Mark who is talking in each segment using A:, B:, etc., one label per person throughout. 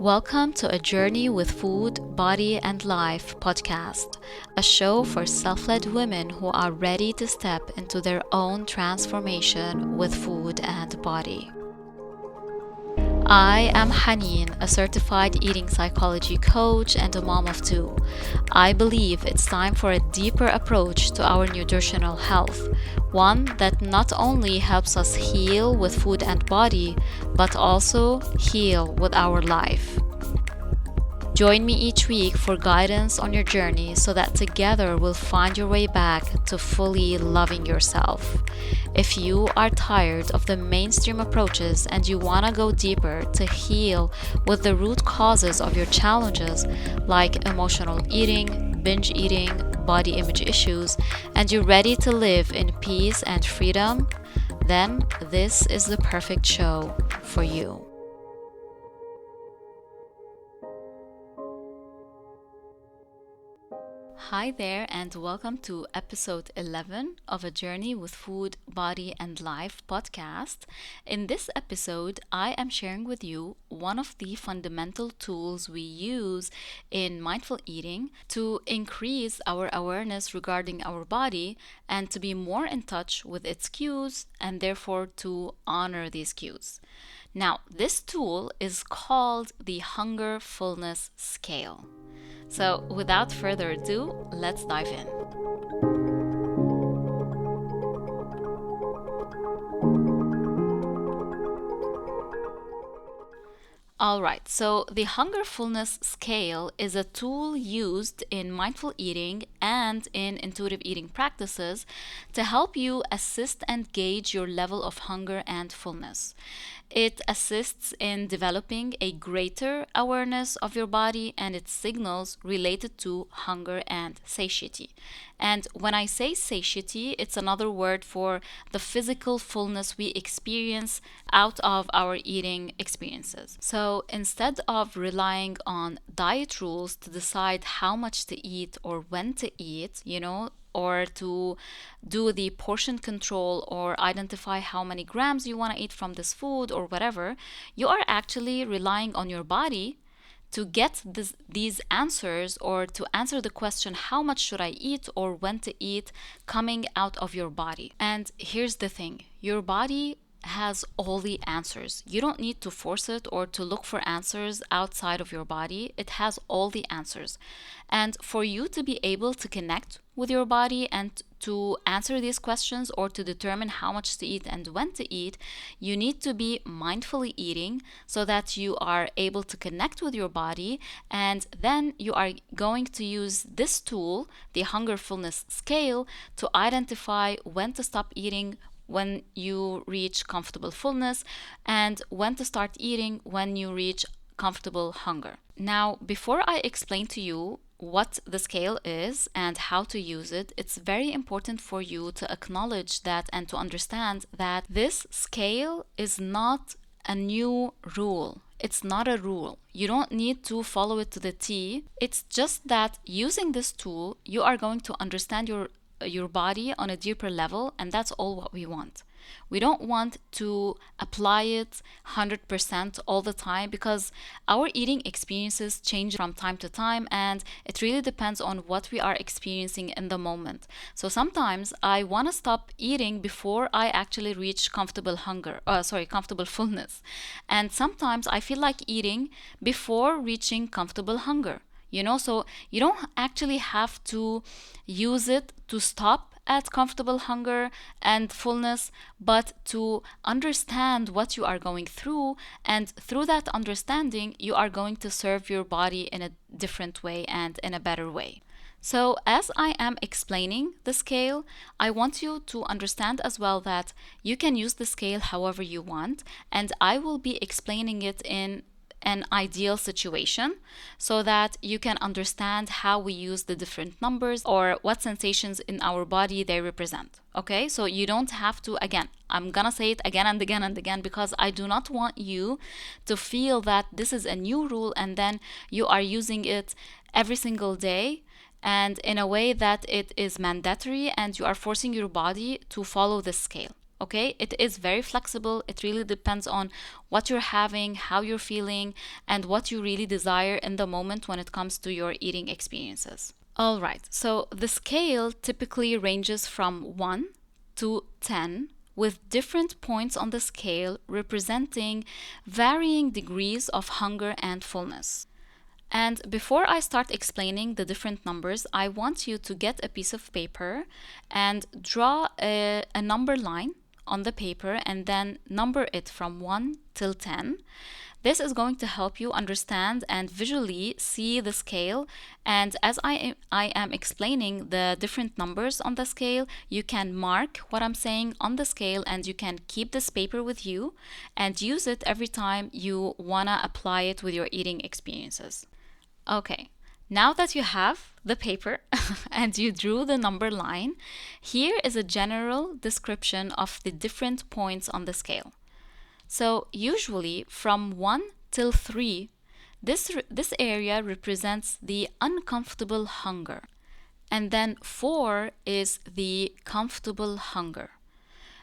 A: Welcome to A Journey with Food, Body, and Life podcast, a show for self-led women who are ready to step into their own transformation with food and body. I am Haneen, a certified eating psychology coach and a mom of two. I believe it's time for a deeper approach to our nutritional health, one that not only helps us heal with food and body, but also heal with our life. Join me each week for guidance on your journey so that together we'll find your way back to fully loving yourself. If you are tired of the mainstream approaches and you want to go deeper to heal with the root causes of your challenges like emotional eating, binge eating, body image issues, and you're ready to live in peace and freedom, then this is the perfect show for you. Hi there, and welcome to episode 11 of A Journey with Food, Body, and Life podcast. In this episode, I am sharing with you one of the fundamental tools we use in mindful eating to increase our awareness regarding our body and to be more in touch with its cues and therefore to honor these cues. Now, this tool is called the Hunger-Fullness Scale. So, without further ado, let's dive in. Alright, so the Hunger-Fullness Scale is a tool used in mindful eating and in intuitive eating practices to help you assist and gauge your level of hunger and fullness. It assists in developing a greater awareness of your body and its signals related to hunger and satiety. And when I say satiety, it's another word for the physical fullness we experience out of our eating experiences. So instead of relying on diet rules to decide how much to eat or when to eat, or to do the portion control or identify how many grams you want to eat from this food or whatever, you are actually relying on your body to get these answers or to answer the question, how much should I eat or when to eat, coming out of your body. And here's the thing, your body has all the answers. You don't need to force it or to look for answers outside of your body. It has all the answers. And for you to be able to connect with your body and to answer these questions or to determine how much to eat and when to eat, you need to be mindfully eating so that you are able to connect with your body, and then you are going to use this tool, the Hunger-Fullness Scale, to identify when to stop eating when you reach comfortable fullness and when to start eating when you reach comfortable hunger. Now, before I explain to you what the scale is and how to use it, it's very important for you to acknowledge that and to understand that this scale is not a new rule. It's not a rule. You don't need to follow it to the T. It's just that using this tool, you are going to understand your body on a deeper level, and that's all what we want. We don't want to apply it 100% all the time because our eating experiences change from time to time, and it really depends on what we are experiencing in the moment. So sometimes I want to stop eating before I actually reach comfortable fullness. And sometimes I feel like eating before reaching comfortable hunger. So you don't actually have to use it to stop at comfortable hunger and fullness, but to understand what you are going through, and through that understanding, you are going to serve your body in a different way and in a better way. So as I am explaining the scale, I want you to understand as well that you can use the scale however you want, and I will be explaining it in an ideal situation so that you can understand how we use the different numbers or what sensations in our body they represent. Okay, so you don't have to, again, I'm gonna say it again and again and again because I do not want you to feel that this is a new rule and then you are using it every single day and in a way that it is mandatory and you are forcing your body to follow the scale. Okay, it is very flexible. It really depends on what you're having, how you're feeling, and what you really desire in the moment when it comes to your eating experiences. All right, so the scale typically ranges from 1 to 10, with different points on the scale representing varying degrees of hunger and fullness. And before I start explaining the different numbers, I want you to get a piece of paper and draw a number line on the paper and then number it from 1 till 10. This is going to help you understand and visually see the scale. And as I am explaining the different numbers on the scale, you can mark what I'm saying on the scale and you can keep this paper with you and use it every time you want to apply it with your eating experiences. Okay, now that you have the paper and you drew the number line, here is a general description of the different points on the scale. So usually from 1 till 3, this area represents the uncomfortable hunger. And then 4 is the comfortable hunger.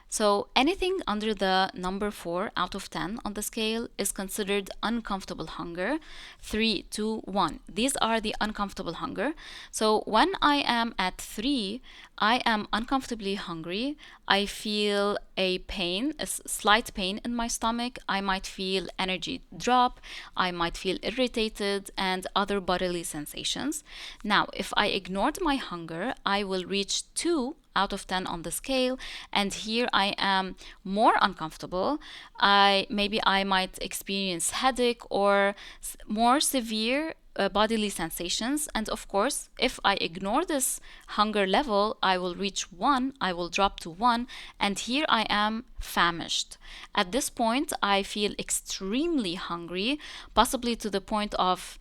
A: So anything under the number 4 out of 10 on the scale is considered uncomfortable hunger. 3, 2, 1. These are the uncomfortable hunger. So when I am at 3, I am uncomfortably hungry. I feel a pain, a slight pain in my stomach. I might feel energy drop. I might feel irritated and other bodily sensations. Now, if I ignored my hunger, I will reach 2 out of 10 on the scale, and here I am more uncomfortable. Maybe I might experience headache or more severe bodily sensations. And of course, if I ignore this hunger level, I will reach 1, I will drop to 1, and here I am famished. At this point, I feel extremely hungry, possibly to the point of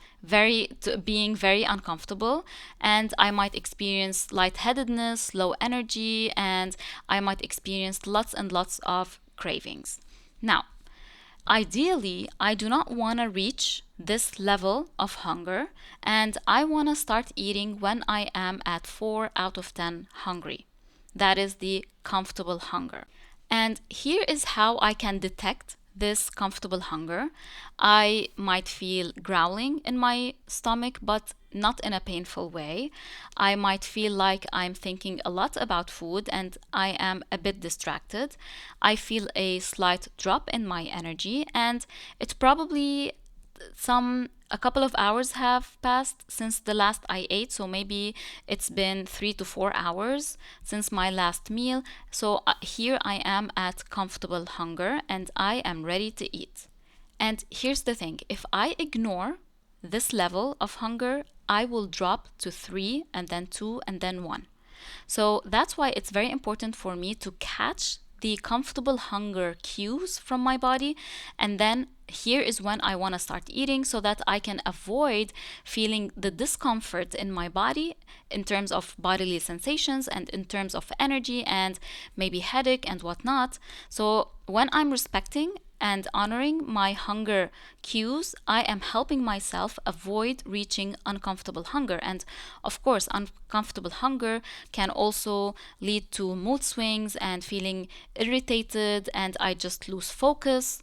A: being very uncomfortable, and I might experience lightheadedness, low energy, and I might experience lots and lots of cravings. Now, ideally, I do not want to reach this level of hunger, and I want to start eating when I am at 4 out of 10 hungry. That is the comfortable hunger. And here is how I can detect this comfortable hunger. I might feel growling in my stomach, but not in a painful way. I might feel like I'm thinking a lot about food and I am a bit distracted. I feel a slight drop in my energy, and it probably a couple of hours have passed since the last I ate, so maybe it's been 3 to 4 hours since my last meal. So here I am at comfortable hunger and I am ready to eat. And here's the thing, if I ignore this level of hunger, I will drop to 3 and then 2 and then 1. So that's why it's very important for me to catch the comfortable hunger cues from my body, and then here is when I want to start eating so that I can avoid feeling the discomfort in my body in terms of bodily sensations and in terms of energy and maybe headache and whatnot. So when I'm respecting and honoring my hunger cues, I am helping myself avoid reaching uncomfortable hunger. And of course, uncomfortable hunger can also lead to mood swings and feeling irritated, and I just lose focus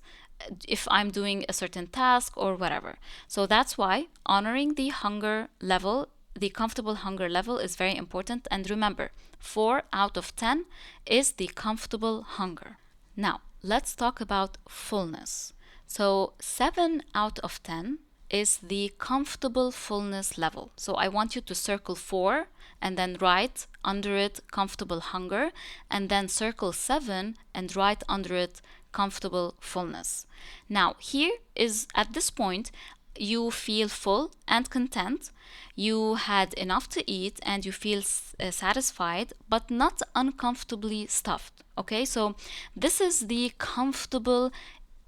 A: if I'm doing a certain task or whatever. So that's why honoring the hunger level, the comfortable hunger level, is very important. And remember, 4 out of 10 is the comfortable hunger. Now, let's talk about fullness. So 7 out of 10 is the comfortable fullness level. So I want you to circle 4 and then write under it comfortable hunger, and then circle 7 and write under it comfortable fullness. Now, here is at this point, you feel full and content, you had enough to eat, and you feel satisfied, but not uncomfortably stuffed. Okay, so this is the comfortable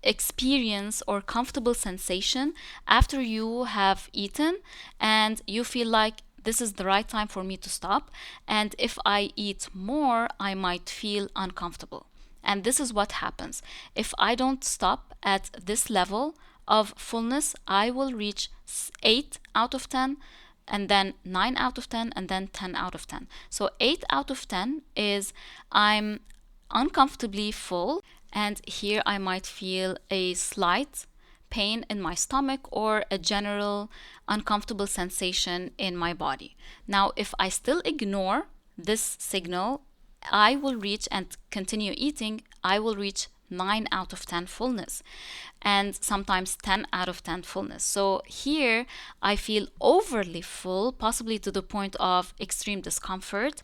A: experience or comfortable sensation after you have eaten and you feel like this is the right time for me to stop, and if I eat more, I might feel uncomfortable. And this is what happens. If I don't stop at this level of fullness, I will reach 8 out of 10, and then 9 out of 10, and then 10 out of 10. So 8 out of 10 is I'm uncomfortably full, and here I might feel a slight pain in my stomach or a general uncomfortable sensation in my body. Now, if I still ignore this signal, I will reach and continue eating, I will reach 9 out of 10 fullness and sometimes 10 out of 10 fullness. So here I feel overly full, possibly to the point of extreme discomfort.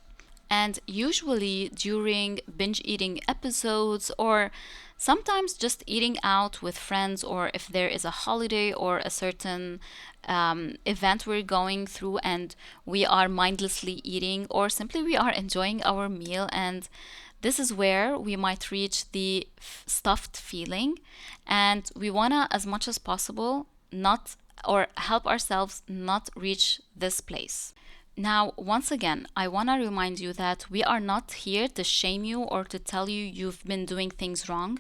A: And usually during binge eating episodes, or sometimes just eating out with friends, or if there is a holiday or a certain event we're going through and we are mindlessly eating, or simply we are enjoying our meal, and this is where we might reach the stuffed feeling, and we wanna, as much as possible, not or help ourselves not reach this place. Now, once again, I want to remind you that we are not here to shame you or to tell you you've been doing things wrong.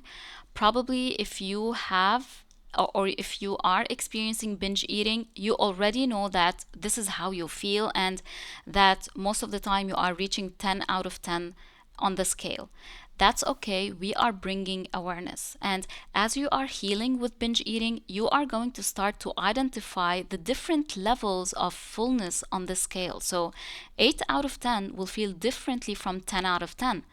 A: Probably, if you have or if you are experiencing binge eating, you already know that this is how you feel and that most of the time you are reaching 10 out of 10 on the scale. That's okay. We are bringing awareness. And as you are healing with binge eating, you are going to start to identify the different levels of fullness on the scale. So 8 out of 10 will feel differently from 10 out of 10.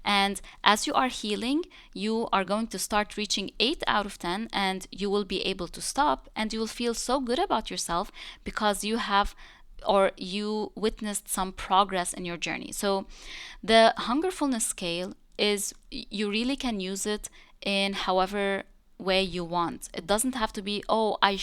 A: And as you are healing, you are going to start reaching 8 out of 10 and you will be able to stop and you will feel so good about yourself because you have or you witnessed some progress in your journey. So the Hunger-Fullness Scale is, you really can use it in however way you want. It doesn't have to be, oh, I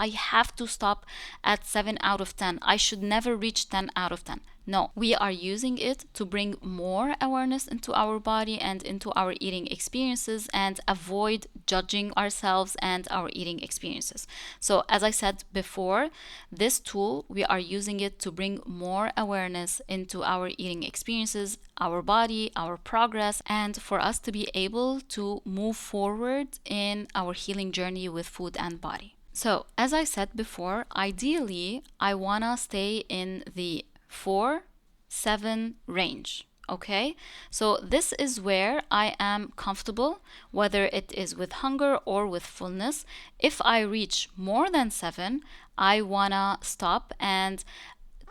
A: have to stop at 7 out of 10. I should never reach 10 out of 10. No, we are using it to bring more awareness into our body and into our eating experiences and avoid judging ourselves and our eating experiences. So, as I said before, this tool, we are using it to bring more awareness into our eating experiences, our body, our progress, and for us to be able to move forward in our healing journey with food and body. So, as I said before, ideally, I want to stay in the 4-7 range. Okay, so this is where I am comfortable, whether it is with hunger or with fullness. If I reach more than 7, I wanna stop and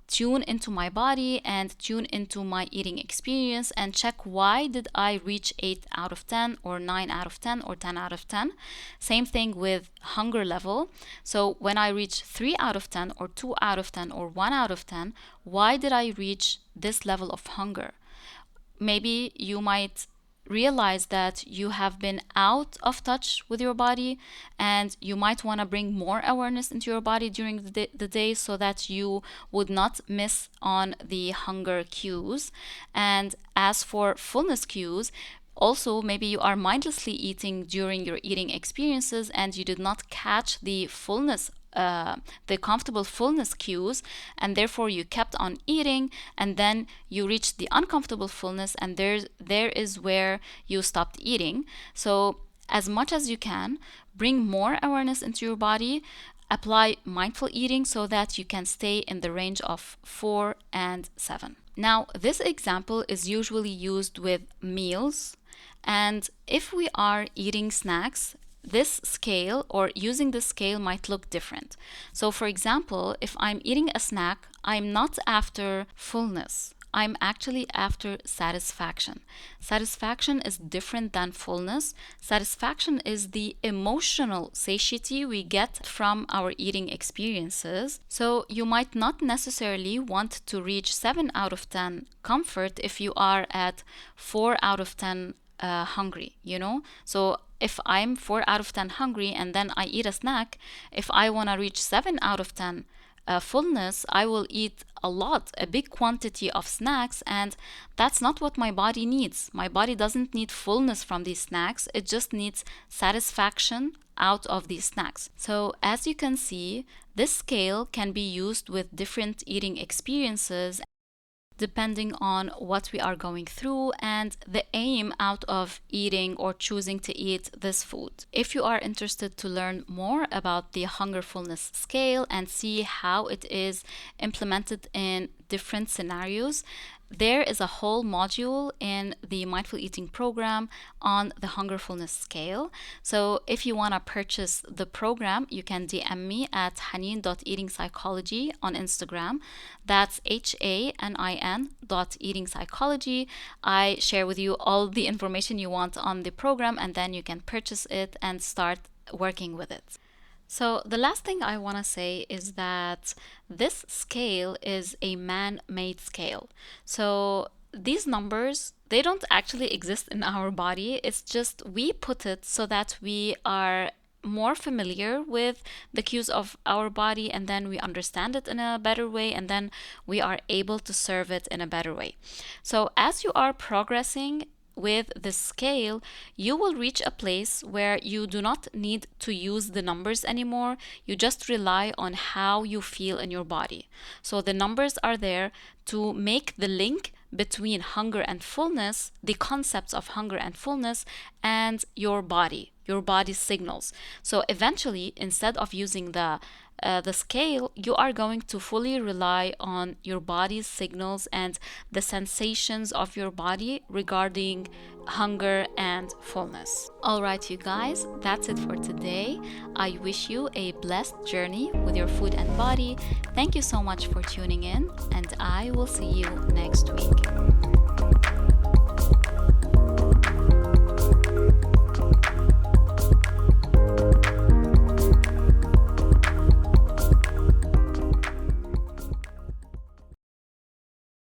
A: tune into my body and tune into my eating experience and check why did I reach 8 out of 10 or 9 out of 10 or 10 out of 10. Same thing with hunger level. So when I reach 3 out of 10 or 2 out of 10 or 1 out of 10, why did I reach this level of hunger? Maybe you might realize that you have been out of touch with your body and you might want to bring more awareness into your body during the day so that you would not miss on the hunger cues. And as for fullness cues, also, maybe you are mindlessly eating during your eating experiences and you did not catch the fullness, the comfortable fullness cues, and therefore you kept on eating, and then you reached the uncomfortable fullness, and there is where you stopped eating. So, as much as you can, bring more awareness into your body. Apply mindful eating so that you can stay in the range of 4 and 7. Now, this example is usually used with meals, and if we are eating snacks, this scale or using this scale might look different. So, for example, if I'm eating a snack, I'm not after fullness. I'm actually after satisfaction. Satisfaction is different than fullness. Satisfaction is the emotional satiety we get from our eating experiences. So you might not necessarily want to reach 7 out of 10 comfort if you are at 4 out of 10 hungry, you know? So if I'm 4 out of 10 hungry and then I eat a snack, if I want to reach 7 out of 10 fullness, I will eat a big quantity of snacks, and that's not what my body needs. My body doesn't need fullness from these snacks, it just needs satisfaction out of these snacks. So, as you can see, this scale can be used with different eating experiences depending on what we are going through and the aim out of eating or choosing to eat this food. If you are interested to learn more about the Hunger-Fullness Scale and see how it is implemented in different scenarios, there is a whole module in the mindful eating program on the Hunger-Fullness Scale. So if you want to purchase the program, you can DM me at hanin.eatingpsychology on Instagram. That's HANIN.eatingpsychology. I share with you all the information you want on the program, and then you can purchase it and start working with it. So, the last thing I want to say is that this scale is a man made scale. So, these numbers, they don't actually exist in our body. It's just we put it so that we are more familiar with the cues of our body, and then we understand it in a better way, and then we are able to serve it in a better way. So, as you are progressing with the scale, you will reach a place where you do not need to use the numbers anymore. You just rely on how you feel in your body. So the numbers are there to make the link between hunger and fullness, the concepts of hunger and fullness, and your body's signals. So eventually, instead of using the scale, you are going to fully rely on your body's signals and the sensations of your body regarding hunger and fullness. All right, you guys, that's it for today. I wish you a blessed journey with your food and body. Thank you so much for tuning in, and I will see you next week.